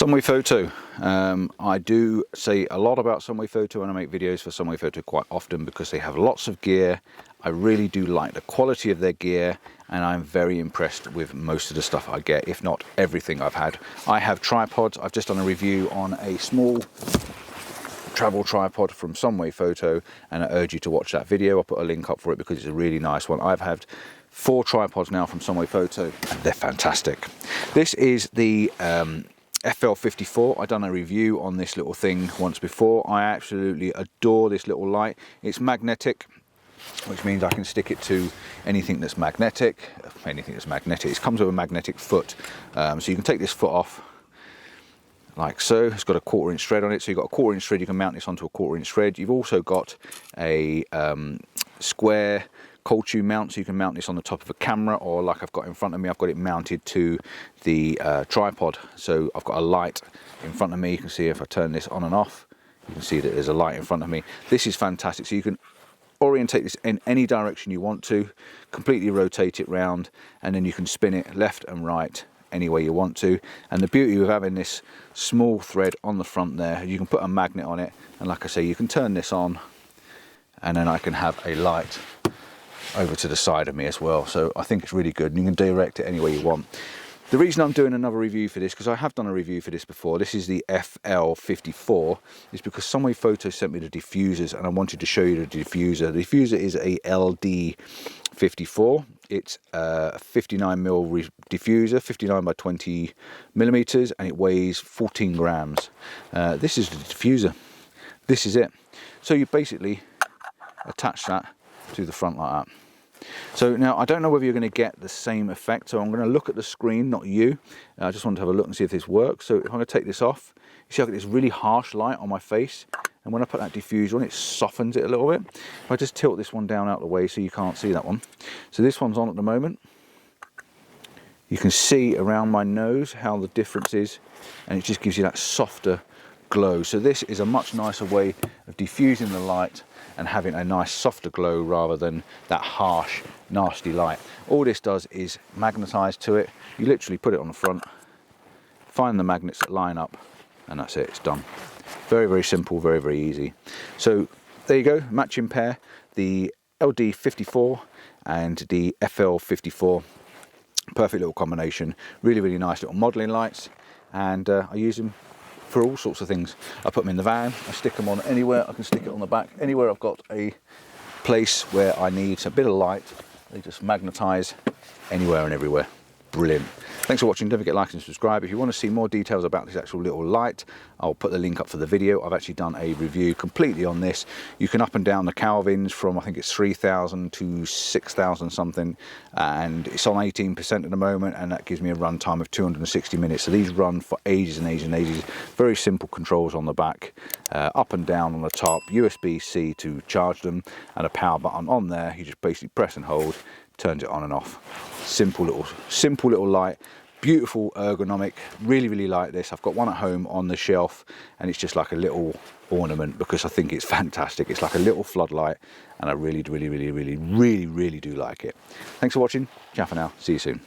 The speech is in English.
Sunwayfoto. I do say a lot about Sunwayfoto and I make videos for Sunwayfoto quite often because they have lots of gear. I really do like the quality of their gear and I'm very impressed with most of the stuff I get, if not everything I've had. I have tripods. I've just done a review on a small travel tripod from Sunwayfoto and I urge you to watch that video. I'll put a link up for it because it's a really nice one. I've had 4 tripods now from Sunwayfoto and they're fantastic. This is the FL-54. I've done a review on this little thing once before. I absolutely adore this little light. It's magnetic, which means I can stick it to anything that's magnetic. It comes with a magnetic foot, so you can take this foot off like so. It's got a 1/4 inch thread on it, so you've got a 1/4 inch thread. You can mount this onto a 1/4 inch thread. You've also got a square cold tube mount, so you can mount this on the top of a camera, or like I've got in front of me, I've got it mounted to the tripod. So I've got a light in front of me. You can see if I turn this on and off, you can see that there's a light in front of me. This is fantastic. So you can orientate this in any direction you want to, completely rotate it round, and then you can spin it left and right any way you want to. And the beauty of having this small thread on the front there, you can put a magnet on it, and like I say, you can turn this on and then I can have a light over to the side of me as well. So I think it's really good and you can direct it any way you want. The reason I'm doing another review for this, because I have done a review for this before, this is the FL-54, is because Sunwayfoto sent me the diffusers and I wanted to show you the diffuser. The diffuser is a LD-54. It's a 59mm diffuser, 59 by 20 millimeters, and it weighs 14 grams. This is the diffuser. This is it. So you basically attach that to the front like that. So now I don't know whether you're going to get the same effect, so I'm going to look at the screen, not you. I just want to have a look and see if this works. So if I'm going to take this off, you see I get this really harsh light on my face, and when I put that diffuser on, it softens it a little bit. If I just tilt this one down out of the way so you can't see that one. So this one's on at the moment. You can see around my nose how the difference is, and it just gives you that softer glow. So this is a much nicer way of diffusing the light and having a nice softer glow rather than that harsh, nasty light. All this does is magnetize to it. You literally put it on the front, find the magnets that line up, and that's it, it's done. Very, very simple, very, very easy. So there you go, matching pair, the LD-54 and the FL-54. Perfect little combination. Really, really nice little modeling lights, and I use them for all sorts of things. I put them in the van, I stick them on anywhere, I can stick it on the back, anywhere I've got a place where I need a bit of light, they just magnetize anywhere and everywhere. Brilliant. Thanks for watching. Don't forget to like and subscribe. If you want to see more details about this actual little light, I'll put the link up for the video. I've actually done a review completely on this. You can up and down the kelvins from, I think it's 3,000 to 6,000 something, and it's on 18% at the moment, and that gives me a run time of 260 minutes. So these run for ages and ages and ages. Very simple controls on the back, up and down on the top, USB-C to charge them, and a power button on there. You just basically press and hold, turns it on and off. Simple little light, beautiful ergonomic. Really, really like this. I've got one at home on the shelf, and it's just like a little ornament because I think it's fantastic. It's like a little floodlight, and I really do like it. Thanks for watching. Ciao for now. See you soon.